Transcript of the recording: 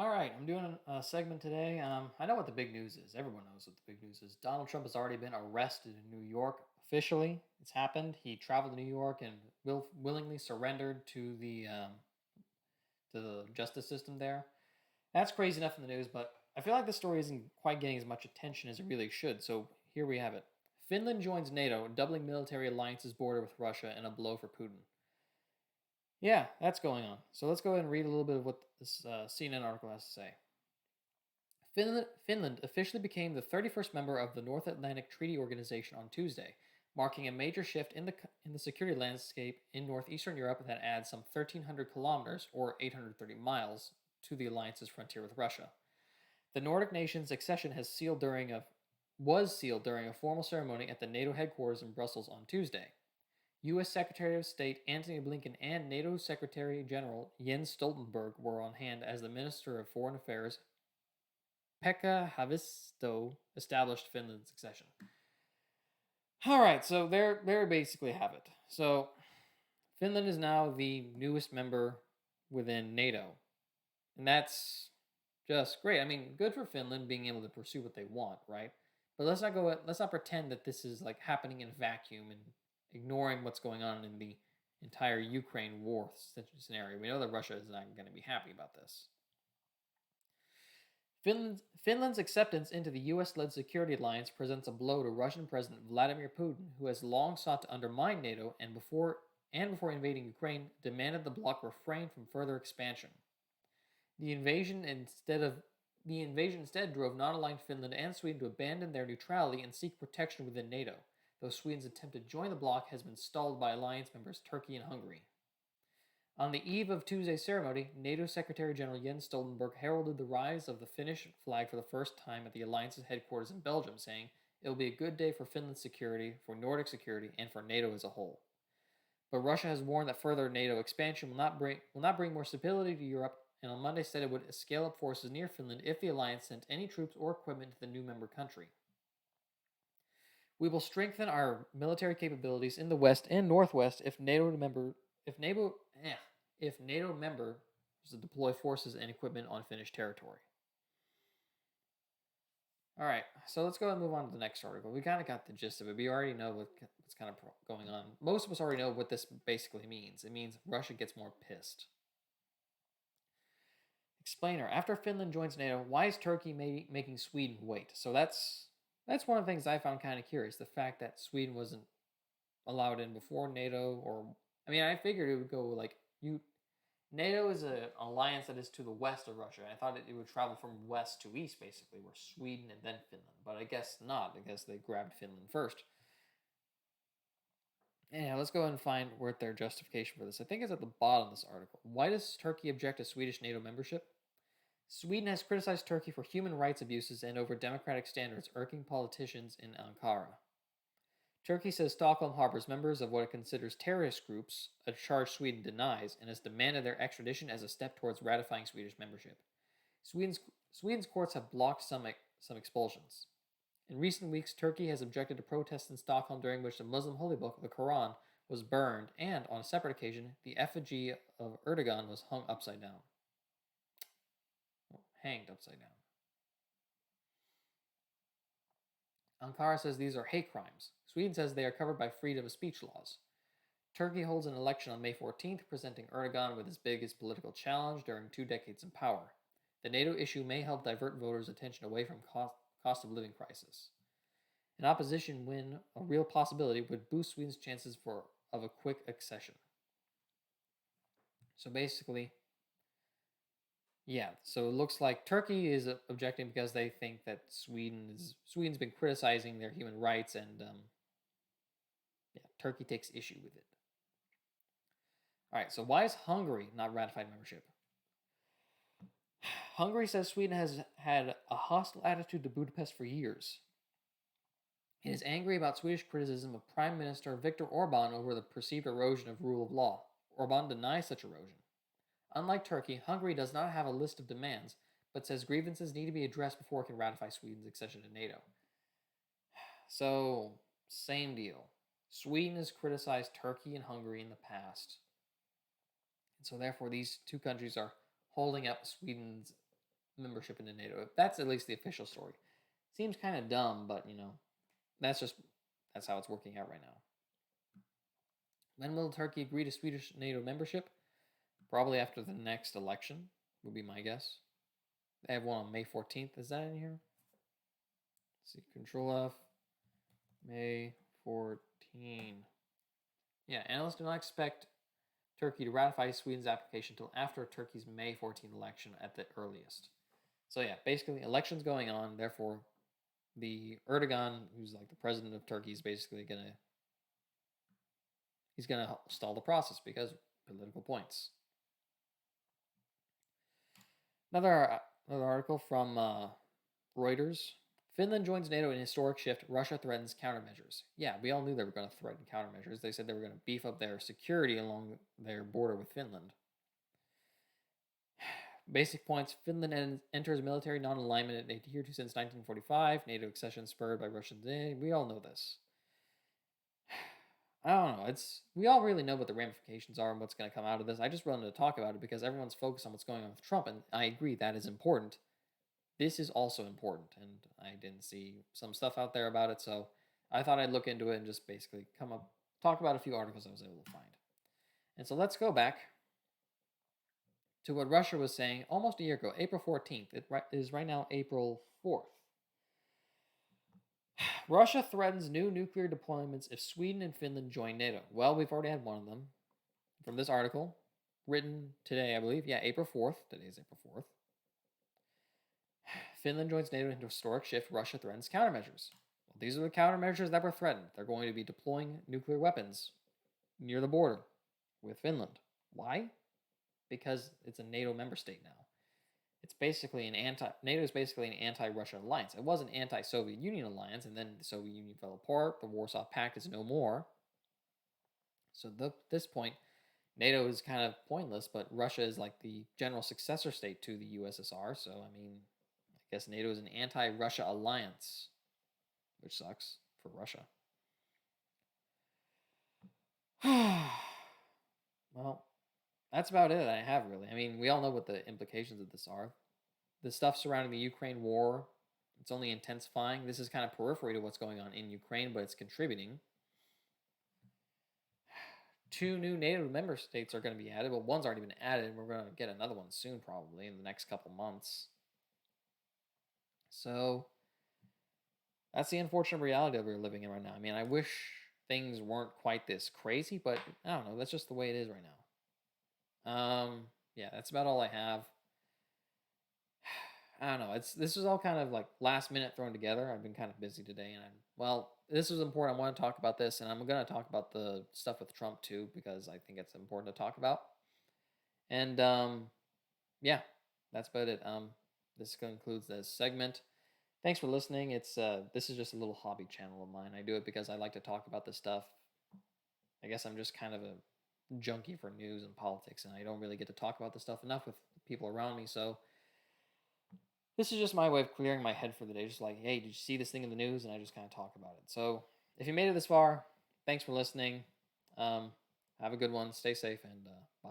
All right, I'm doing a segment today. I know what the big news is. Everyone knows what the big news is. Donald Trump has already been arrested in New York officially. It's happened. He traveled to New York and willingly surrendered to the justice system there. That's crazy enough in the news, but I feel like the story isn't quite getting as much attention as it really should. So here we have it. Finland joins NATO, doubling military alliance's border with Russia, and a blow for Putin. Yeah, that's going on. So let's go ahead and read a little bit of what this CNN article has to say. Finland officially became the 31st member of the North Atlantic Treaty Organization on Tuesday, marking a major shift in the security landscape in northeastern Europe that adds some 1,300 kilometers, or 830 miles, to the alliance's frontier with Russia. The Nordic nation's accession was sealed during a formal ceremony at the NATO headquarters in Brussels on Tuesday. U.S. Secretary of State Antony Blinken and NATO Secretary General Jens Stoltenberg were on hand as the Minister of Foreign Affairs Pekka Haavisto established Finland's succession. All right, so there basically have it. So Finland is now the newest member within NATO, and that's just great. I mean, good for Finland being able to pursue what they want, right? But let's not pretend that this is like happening in a vacuum and ignoring what's going on in the entire Ukraine war scenario. We know that Russia is not going to be happy about this. Finland's acceptance into the US led security alliance presents a blow to Russian President Vladimir Putin, who has long sought to undermine NATO and before invading Ukraine, demanded the bloc refrain from further expansion. The invasion instead drove non-aligned Finland and Sweden to abandon their neutrality and seek protection within NATO, though Sweden's attempt to join the bloc has been stalled by alliance members Turkey and Hungary. On the eve of Tuesday's ceremony, NATO Secretary General Jens Stoltenberg heralded the rise of the Finnish flag for the first time at the alliance's headquarters in Belgium, saying, "It will be a good day for Finland's security, for Nordic security, and for NATO as a whole." But Russia has warned that further NATO expansion will not bring more stability to Europe, and on Monday said it would scale up forces near Finland if the alliance sent any troops or equipment to the new member country. "We will strengthen our military capabilities in the west and northwest if NATO members deploy forces and equipment on Finnish territory." All right, so let's go and move on to the next article. We kind of got the gist of it. We already know what's kind of going on. Most of us already know what this basically means. It means Russia gets more pissed. Explainer: after Finland joins NATO, why is Turkey making Sweden wait? So that's one of the things I found kind of curious. The fact that Sweden wasn't allowed in before NATO, or I mean, I figured it would go like you. NATO is an alliance that is to the west of Russia. I thought it would travel from west to east, basically, where Sweden and then Finland. But I guess not. I guess they grabbed Finland first. Anyhow, let's go and find where their justification for this. I think it's at the bottom of this article. Why does Turkey object to Swedish NATO membership? Sweden has criticized Turkey for human rights abuses and over democratic standards, irking politicians in Ankara. Turkey says Stockholm harbors members of what it considers terrorist groups, a charge Sweden denies, and has demanded their extradition as a step towards ratifying Swedish membership. Sweden's courts have blocked some expulsions. In recent weeks, Turkey has objected to protests in Stockholm during which the Muslim holy book, the Quran, was burned, and, on a separate occasion, the effigy of Erdogan was hung upside down. Well, hanged upside down. Ankara says these are hate crimes. Sweden says they are covered by freedom of speech laws. Turkey holds an election on May 14th, presenting Erdogan with his biggest political challenge during 2 decades in power. The NATO issue may help divert voters' attention away from cost of living crisis. An opposition win, a real possibility, would boost Sweden's chances of a quick accession. So basically, yeah, so it looks like Turkey is objecting because they think that Sweden's been criticizing their human rights, and Turkey takes issue with it. All right, so why is Hungary not ratified membership? Hungary says Sweden has had a hostile attitude to Budapest for years. It is angry about Swedish criticism of Prime Minister Viktor Orban over the perceived erosion of rule of law. Orban denies such erosion. Unlike Turkey, Hungary does not have a list of demands, but says grievances need to be addressed before it can ratify Sweden's accession to NATO. So, same deal. Sweden has criticized Turkey and Hungary in the past. And so therefore these two countries are holding up Sweden's membership into NATO. That's at least the official story. Seems kind of dumb, but that's how it's working out right now. When will Turkey agree to Swedish NATO membership? Probably after the next election, would be my guess. They have one on May 14th. Is that in here? Let's see, Control F, May 14. Yeah, analysts do not expect Turkey to ratify Sweden's application until after Turkey's May 14th election at the earliest. So yeah, basically elections going on, therefore the Erdogan, who's like the president of Turkey, is basically he's gonna stall the process because political points. Another article from Reuters. Finland joins NATO in historic shift. Russia threatens countermeasures. Yeah, we all knew they were going to threaten countermeasures. They said they were going to beef up their security along their border with Finland. Basic points. Finland enters military non-alignment and adhered to since 1945. NATO accession spurred by Russians. We all know this. I don't know. We all really know what the ramifications are and what's going to come out of this. I just wanted to talk about it because everyone's focused on what's going on with Trump, and I agree that is important. This is also important, and I didn't see some stuff out there about it, so I thought I'd look into it and just basically talk about a few articles I was able to find. And so let's go back to what Russia was saying almost a year ago, April 14th. It is right now April 4th. Russia threatens new nuclear deployments if Sweden and Finland join NATO. Well, we've already had one of them from this article, written today, I believe. Yeah, April 4th. Today is April 4th. Finland joins NATO into historic shift. Russia threatens countermeasures. Well, these are the countermeasures that were threatened. They're going to be deploying nuclear weapons near the border with Finland. Why? Because it's a NATO member state now. It's basically NATO is basically an anti-Russia alliance. It was an anti-Soviet Union alliance, and then the Soviet Union fell apart. The Warsaw Pact is no more. So at this point, NATO is kind of pointless, but Russia is like the general successor state to the USSR. So, I mean, I guess NATO is an anti-Russia alliance, which sucks for Russia. Well, that's about it I have, really. I mean, we all know what the implications of this are. The stuff surrounding the Ukraine war, it's only intensifying. This is kind of periphery to what's going on in Ukraine, but it's contributing. 2 new NATO member states are going to be added. Well, one's already been added. We're going to get another one soon, probably, in the next couple months. So, that's the unfortunate reality that we're living in right now. I mean, I wish things weren't quite this crazy, but I don't know. That's just the way it is right now. Yeah, that's about all I have. I don't know. This is all kind of like last minute thrown together. I've been kind of busy today, and this was important. I want to talk about this, and I'm going to talk about the stuff with Trump too because I think it's important to talk about. And yeah, that's about it. This concludes this segment. Thanks for listening. This is just a little hobby channel of mine. I do it because I like to talk about this stuff. I guess I'm just kind of a junkie for news and politics, and I don't really get to talk about this stuff enough with people around me, so this is just my way of clearing my head for the day. Just like, hey, did you see this thing in the news? And I just kind of talk about it. So if you made it this far, thanks for listening. Have a good one. Stay safe, and bye.